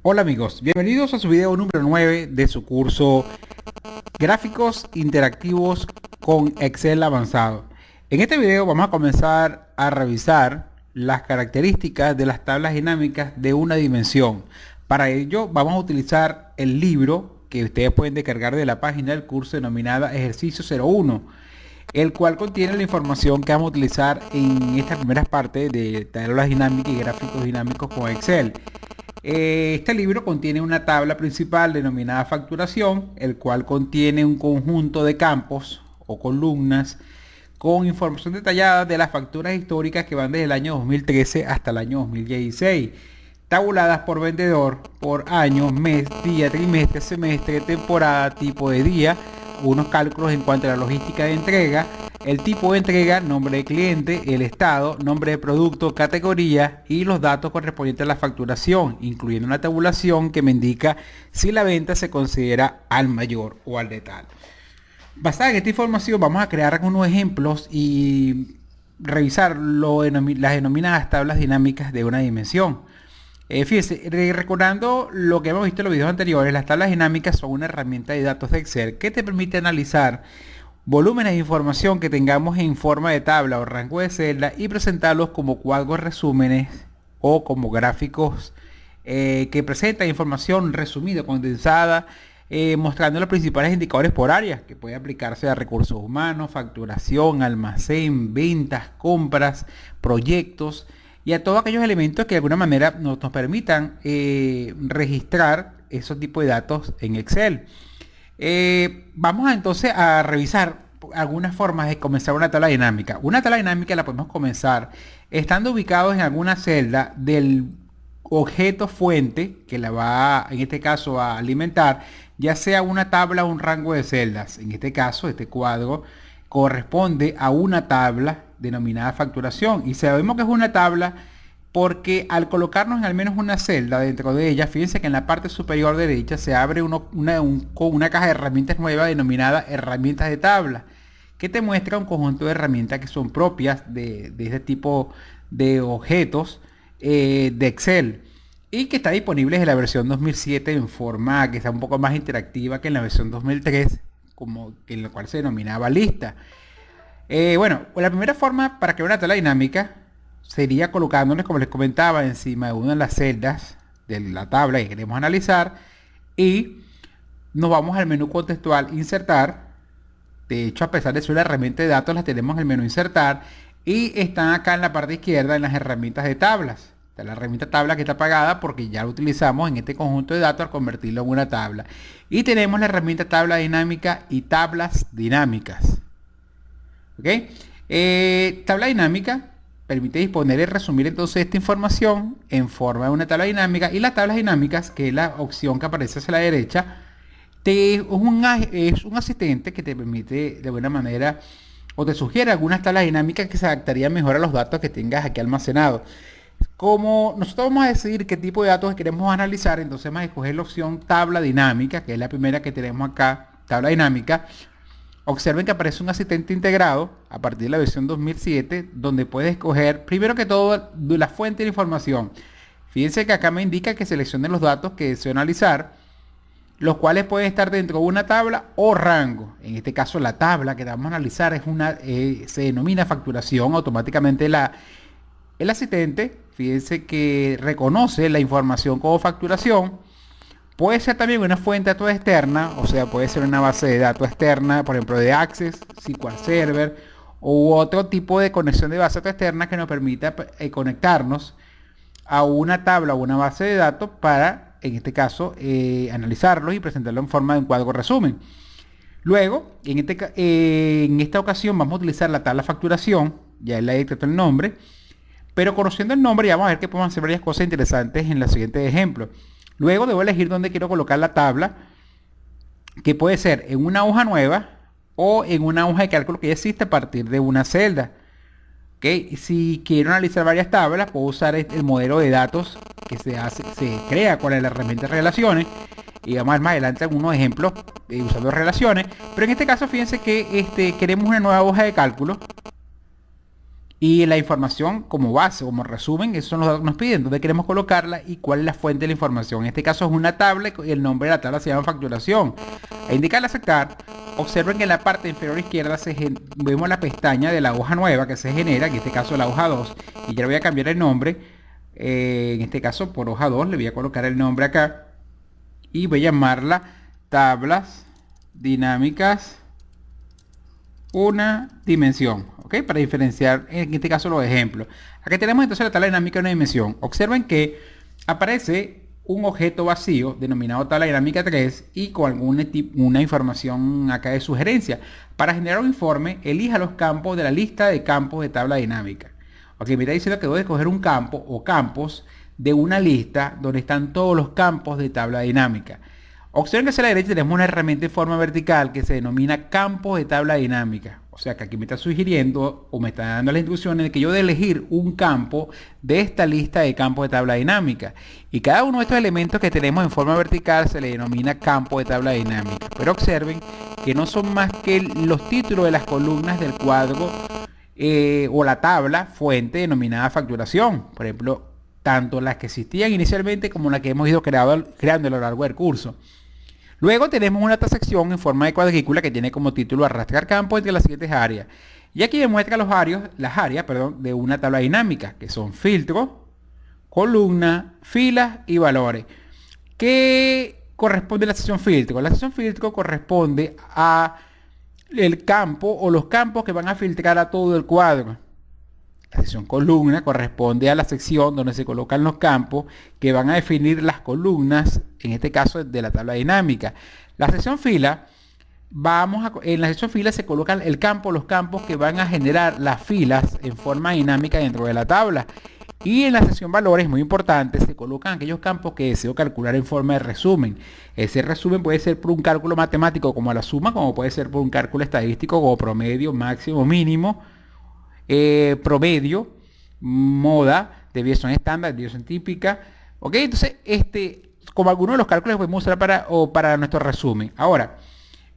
Hola amigos, bienvenidos a su video número 9 de su curso Gráficos Interactivos con Excel Avanzado. En este video vamos a comenzar a revisar las características de las tablas dinámicas de una dimensión. Para ello vamos a utilizar el libro que ustedes pueden descargar de la página del curso denominada Ejercicio 01, el cual contiene la información que vamos a utilizar en estas primeras partes de tablas dinámicas y gráficos dinámicos con Excel. Este libro contiene una tabla principal denominada facturación, el cual contiene un conjunto de campos o columnas con información detallada de las facturas históricas que van desde el año 2013 hasta el año 2016, tabuladas por vendedor, por año, mes, día, trimestre, semestre, temporada, tipo de día, unos cálculos en cuanto a la logística de entrega, el tipo de entrega, nombre de cliente, el estado, nombre de producto, categoría y los datos correspondientes a la facturación, incluyendo una tabulación que me indica si la venta se considera al mayor o al de tal. Basada en esta información vamos a crear algunos ejemplos y revisar las denominadas tablas dinámicas de una dimensión. Fíjense, recordando lo que hemos visto en los videos anteriores, las tablas dinámicas son una herramienta de datos de Excel que te permite analizar volúmenes de información que tengamos en forma de tabla o rango de celda y presentarlos como cuadros resúmenes o como gráficos que presentan información resumida, condensada, mostrando los principales indicadores por áreas que puede aplicarse a recursos humanos, facturación, almacén, ventas, compras, proyectos y a todos aquellos elementos que de alguna manera nos permitan registrar esos tipos de datos en Excel. Vamos entonces a revisar algunas formas de comenzar una tabla dinámica. Una tabla dinámica la podemos comenzar estando ubicados en alguna celda del objeto fuente que la va, en este caso, a alimentar, ya sea una tabla o un rango de celdas. En este caso, este cuadro corresponde a una tabla denominada facturación y sabemos que es una tabla porque al colocarnos en al menos una celda dentro de ella, fíjense que en la parte superior derecha se abre una caja de herramientas nueva denominada herramientas de tabla, que te muestra un conjunto de herramientas que son propias de este tipo de objetos de Excel y que está disponible en la versión 2007 en forma que está un poco más interactiva que en la versión 2003, como que en la cual se denominaba lista. Bueno, la primera forma para crear una tabla dinámica sería colocándoles, como les comentaba, encima de una de las celdas de la tabla que queremos analizar y nos vamos al menú contextual insertar. De hecho, a pesar de ser una herramienta de datos, las tenemos en el menú insertar y están acá en la parte izquierda en las herramientas de tablas. Está la herramienta tabla que está apagada porque ya lo utilizamos en este conjunto de datos al convertirlo en una tabla. Y tenemos la herramienta tabla dinámica y tablas dinámicas. ¿Ok? Tabla dinámica permite disponer y resumir entonces esta información en forma de una tabla dinámica, y las tablas dinámicas, que es la opción que aparece hacia la derecha, es un asistente que te permite de buena manera o te sugiere algunas tablas dinámicas que se adaptarían mejor a los datos que tengas aquí almacenados. Como nosotros vamos a decidir qué tipo de datos queremos analizar, entonces vamos a escoger la opción tabla dinámica, que es la primera que tenemos acá, tabla dinámica. Observen que aparece un asistente integrado a partir de la versión 2007, donde puedes escoger primero que todo la fuente de información. Fíjense que acá me indica que seleccione los datos que deseo analizar, los cuales pueden estar dentro de una tabla o rango. En este caso, la tabla que vamos a analizar se denomina facturación. Automáticamente el asistente, fíjense que reconoce la información como facturación. Puede ser también una fuente de datos externa, o sea, puede ser una base de datos externa, por ejemplo, de Access, SQL Server, u otro tipo de conexión de base de datos externa que nos permita conectarnos a una tabla o una base de datos para, en este caso, analizarlos y presentarlo en forma de un cuadro resumen. Luego, en esta ocasión vamos a utilizar la tabla facturación, ya le he dictado el nombre, pero conociendo el nombre ya vamos a ver que podemos hacer varias cosas interesantes en los siguientes ejemplos. Luego debo elegir dónde quiero colocar la tabla, que puede ser en una hoja nueva o en una hoja de cálculo que ya existe a partir de una celda. ¿Okay? Si quiero analizar varias tablas, puedo usar el modelo de datos que se crea con la herramienta de relaciones. Y vamos a ver más adelante algunos ejemplos usando relaciones. Pero en este caso, fíjense que queremos una nueva hoja de cálculo. Y la información como base, como resumen, esos son los datos que nos piden, dónde queremos colocarla y cuál es la fuente de la información. En este caso es una tabla y el nombre de la tabla se llama facturación. E indicar aceptar, observen que en la parte inferior izquierda vemos la pestaña de la hoja nueva que se genera, en este caso la hoja 2, y ya le voy a cambiar el nombre, en este caso por hoja 2, le voy a colocar el nombre acá y voy a llamarla tablas dinámicas una dimensión, ¿ok? Para diferenciar en este caso los ejemplos. Aquí tenemos entonces la tabla dinámica de una dimensión. Observen que aparece un objeto vacío denominado tabla dinámica 3 y con una información acá de sugerencia. Para generar un informe, elija los campos de la lista de campos de tabla dinámica. Ok, me está diciendo que debo escoger un campo o campos de una lista donde están todos los campos de tabla dinámica. Observen que hacia la derecha tenemos una herramienta en forma vertical que se denomina campos de tabla dinámica. O sea que aquí me está sugiriendo o me está dando las instrucciones de que yo debo elegir un campo de esta lista de campos de tabla dinámica. Y cada uno de estos elementos que tenemos en forma vertical se le denomina campo de tabla dinámica. Pero observen que no son más que los títulos de las columnas del cuadro o la tabla fuente denominada facturación. Por ejemplo, tanto las que existían inicialmente como las que hemos ido creando a lo largo del curso. Luego tenemos una sección en forma de cuadrícula que tiene como título arrastrar campos entre las siguientes áreas. Y aquí demuestra las áreas de una tabla dinámica, que son filtro, columna, filas y valores. ¿Qué corresponde a la sección filtro? La sección filtro corresponde a el campo o los campos que van a filtrar a todo el cuadro. La sección columna corresponde a la sección donde se colocan los campos que van a definir las columnas, en este caso de la tabla dinámica. La sección fila, en la sección fila se colocan los campos que van a generar las filas en forma dinámica dentro de la tabla. Y en la sección valores, muy importante, se colocan aquellos campos que deseo calcular en forma de resumen. Ese resumen puede ser por un cálculo matemático como la suma, como puede ser por un cálculo estadístico como promedio, máximo, mínimo. Promedio, moda, desviación estándar, desviación típica. Ok, entonces como algunos de los cálculos que podemos usar para nuestro resumen. Ahora,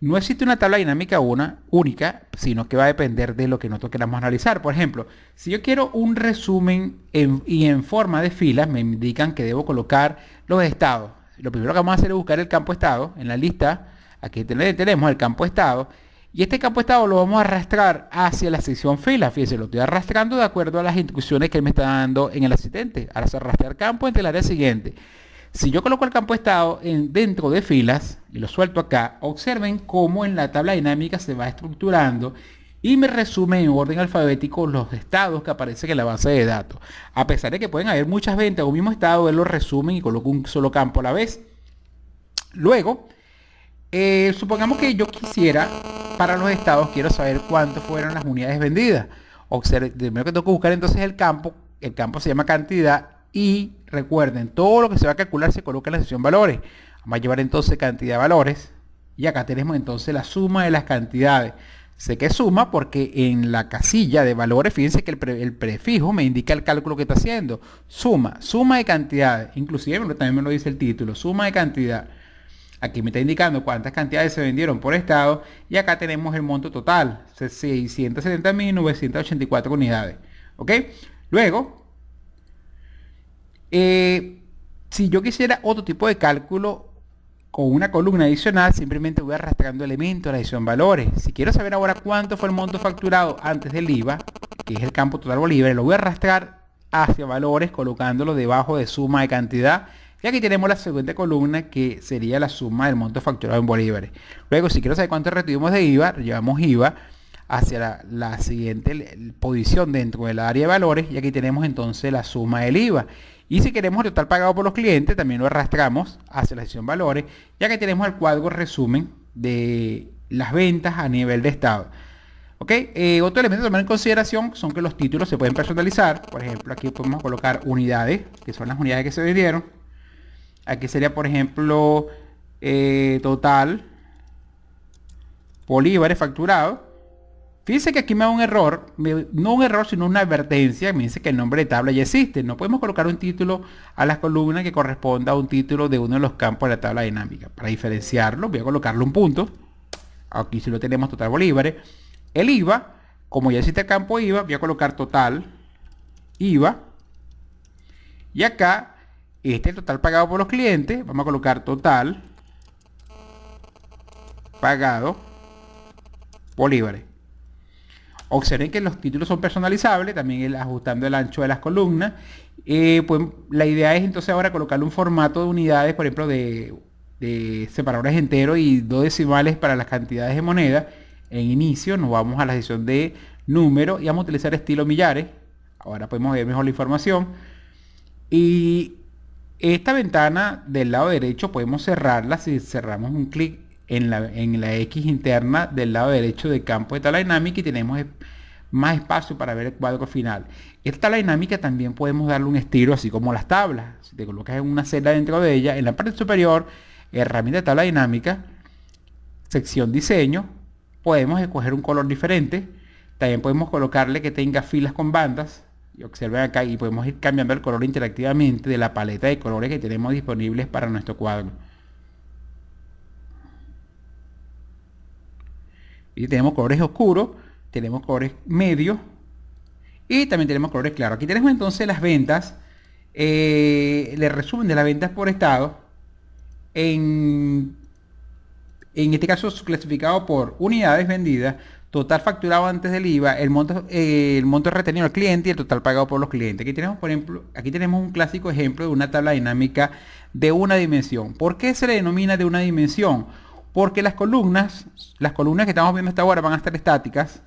no existe una tabla dinámica única, sino que va a depender de lo que nosotros queramos analizar. Por ejemplo, si yo quiero un resumen y en forma de filas, me indican que debo colocar los estados. Lo primero que vamos a hacer es buscar el campo estado en la lista. Aquí tenemos el campo estado. Y este campo estado lo vamos a arrastrar hacia la sección fila. Fíjense, lo estoy arrastrando de acuerdo a las instrucciones que él me está dando en el asistente. Ahora se arrastrar campo entre el área siguiente. Si yo coloco el campo estado dentro de filas y lo suelto acá, observen cómo en la tabla dinámica se va estructurando y me resume en orden alfabético los estados que aparecen en la base de datos. A pesar de que pueden haber muchas ventas o un mismo estado, él lo resume y coloca un solo campo a la vez. Luego, supongamos que yo quisiera, para los estados, quiero saber cuánto fueron las unidades vendidas. Observen, primero que tengo que buscar entonces el campo se llama cantidad y recuerden, todo lo que se va a calcular se coloca en la sección valores. Vamos a llevar entonces cantidad de valores y acá tenemos entonces la suma de las cantidades. Sé que es suma porque en la casilla de valores, fíjense que el prefijo me indica el cálculo que está haciendo. Suma de cantidades, inclusive también me lo dice el título, suma de cantidad. Aquí me está indicando cuántas cantidades se vendieron por estado y acá tenemos el monto total, 670.984 unidades. ¿Ok? Luego, si yo quisiera otro tipo de cálculo con una columna adicional, simplemente voy arrastrando elementos a la edición valores. Si quiero saber ahora cuánto fue el monto facturado antes del IVA, que es el campo total bolívares, lo voy a arrastrar hacia valores colocándolo debajo de suma de cantidad. Y aquí tenemos la siguiente columna que sería la suma del monto facturado en bolívares. Luego, si quiero saber cuánto retuvimos de IVA, llevamos IVA hacia la siguiente posición dentro del área de valores y aquí tenemos entonces la suma del IVA. Y si queremos el total pagado por los clientes, también lo arrastramos hacia la sección valores, ya que tenemos el cuadro resumen de las ventas a nivel de estado. ¿Ok? Otro elemento a tomar en consideración son que los títulos se pueden personalizar. Por ejemplo, aquí podemos colocar unidades, que son las unidades que se vendieron. Aquí sería, por ejemplo, total bolívares facturados. Fíjense que aquí me da un error, no un error, sino una advertencia. Me dice que el nombre de tabla ya existe. No podemos colocar un título a las columnas que corresponda a un título de uno de los campos de la tabla dinámica. Para diferenciarlo, voy a colocarle un punto. Aquí sí lo tenemos, total bolívares. El IVA Como ya existe el campo IVA, voy a colocar total IVA. Y acá, este es el total pagado por los clientes. Vamos a colocar total pagado bolívares. Observen que los títulos son personalizables, también ajustando el ancho de las columnas. Pues, la idea es entonces ahora colocarle un formato de unidades, por ejemplo, de separadores enteros y 2 decimales para las cantidades de moneda. En inicio nos vamos a la sección de número y vamos a utilizar estilo millares. Ahora podemos ver mejor la información. Y esta ventana del lado derecho podemos cerrarla si cerramos un clic en la X interna del lado derecho del campo de tabla dinámica y tenemos más espacio para ver el cuadro final. Esta tabla dinámica también podemos darle un estilo así como las tablas. Si te colocas en una celda dentro de ella, en la parte superior, herramienta de tabla dinámica, sección diseño, podemos escoger un color diferente. También podemos colocarle que tenga filas con bandas. Y observen acá y podemos ir cambiando el color interactivamente de la paleta de colores que tenemos disponibles para nuestro cuadro. Y tenemos colores oscuros, tenemos colores medios y también tenemos colores claros. Aquí tenemos entonces las ventas, el resumen de las ventas por estado. En este caso clasificado por unidades vendidas, total facturado antes del IVA, el monto retenido al cliente y el total pagado por los clientes. Aquí tenemos, por ejemplo, aquí tenemos un clásico ejemplo de una tabla dinámica de una dimensión. ¿Por qué se le denomina de una dimensión? Porque las columnas que estamos viendo hasta ahora van a estar estáticas,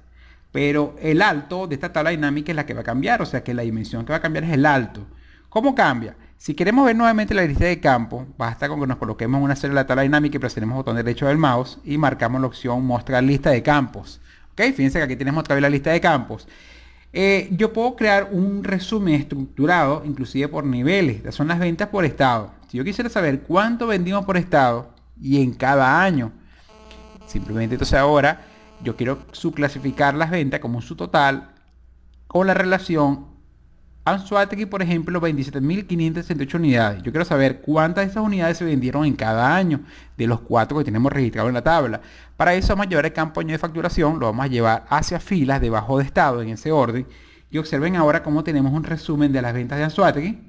pero el alto de esta tabla dinámica es la que va a cambiar, o sea que la dimensión que va a cambiar es el alto. ¿Cómo cambia? Si queremos ver nuevamente la lista de campo, basta con que nos coloquemos en una celda de la tabla dinámica y presionemos el botón derecho del mouse y marcamos la opción mostrar lista de campos. ¿Ok? Fíjense que aquí tenemos otra vez la lista de campos. Yo puedo crear un resumen estructurado, inclusive por niveles. Estas son las ventas por estado. Si yo quisiera saber cuánto vendimos por estado y en cada año, simplemente entonces ahora yo quiero subclasificar las ventas como su total con la relación Anzoátegui, por ejemplo, 27.568 unidades. Yo quiero saber cuántas de esas unidades se vendieron en cada año de los 4 que tenemos registrados en la tabla. Para eso vamos a llevar el campo año de facturación, lo vamos a llevar hacia filas debajo de estado en ese orden. Y observen ahora cómo tenemos un resumen de las ventas de Anzoátegui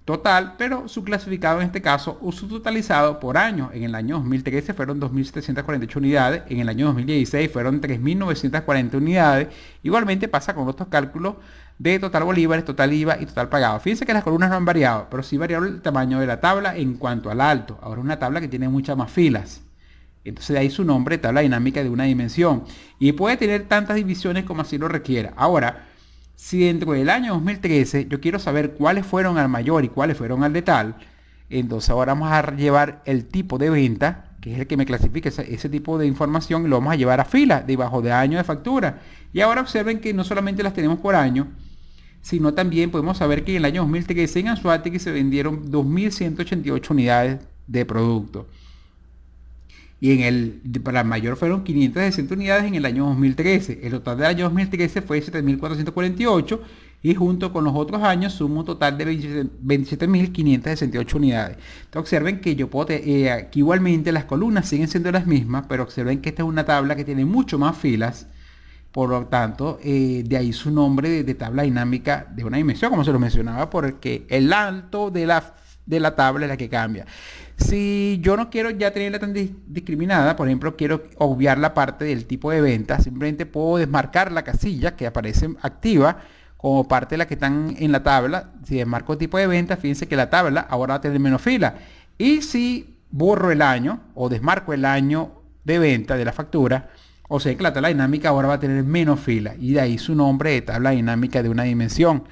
total, pero subclasificado en este caso, uso totalizado por año. En el año 2013 fueron 2.748 unidades, en el año 2016 fueron 3.940 unidades. Igualmente pasa con otros cálculos de total bolívares, total IVA y total pagado. Fíjense que las columnas no han variado, pero sí variado el tamaño de la tabla en cuanto al alto. Ahora es una tabla que tiene muchas más filas. Entonces de ahí su nombre, tabla dinámica de una dimensión. Y puede tener tantas divisiones como así lo requiera. Ahora, si dentro del año 2013 yo quiero saber cuáles fueron al mayor y cuáles fueron al de tal, entonces ahora vamos a llevar el tipo de venta, que es el que me clasifica ese tipo de información, y lo vamos a llevar a fila debajo de año de factura. Y ahora observen que no solamente las tenemos por año, sino también podemos saber que en el año 2013 en Anzoátegui se vendieron 2.188 unidades de producto. Y para el mayor fueron 560 unidades en el año 2013. El total del año 2013 fue 7.448 y junto con los otros años suma un total de 27.568 unidades. Entonces observen que yo puedo, que igualmente las columnas siguen siendo las mismas, pero observen que esta es una tabla que tiene mucho más filas. Por lo tanto, de ahí su nombre de tabla dinámica de una dimensión, como se lo mencionaba, porque el alto de la tabla es la que cambia. Si yo no quiero ya tenerla tan discriminada, por ejemplo, quiero obviar la parte del tipo de venta, simplemente puedo desmarcar la casilla que aparece activa como parte de la que están en la tabla. Si desmarco el tipo de venta, fíjense que la tabla ahora va a tener menos fila. Y si borro el año o desmarco el año de venta de la factura, o sea que la tabla dinámica ahora va a tener menos fila. Y de ahí su nombre de tabla dinámica de una dimensión.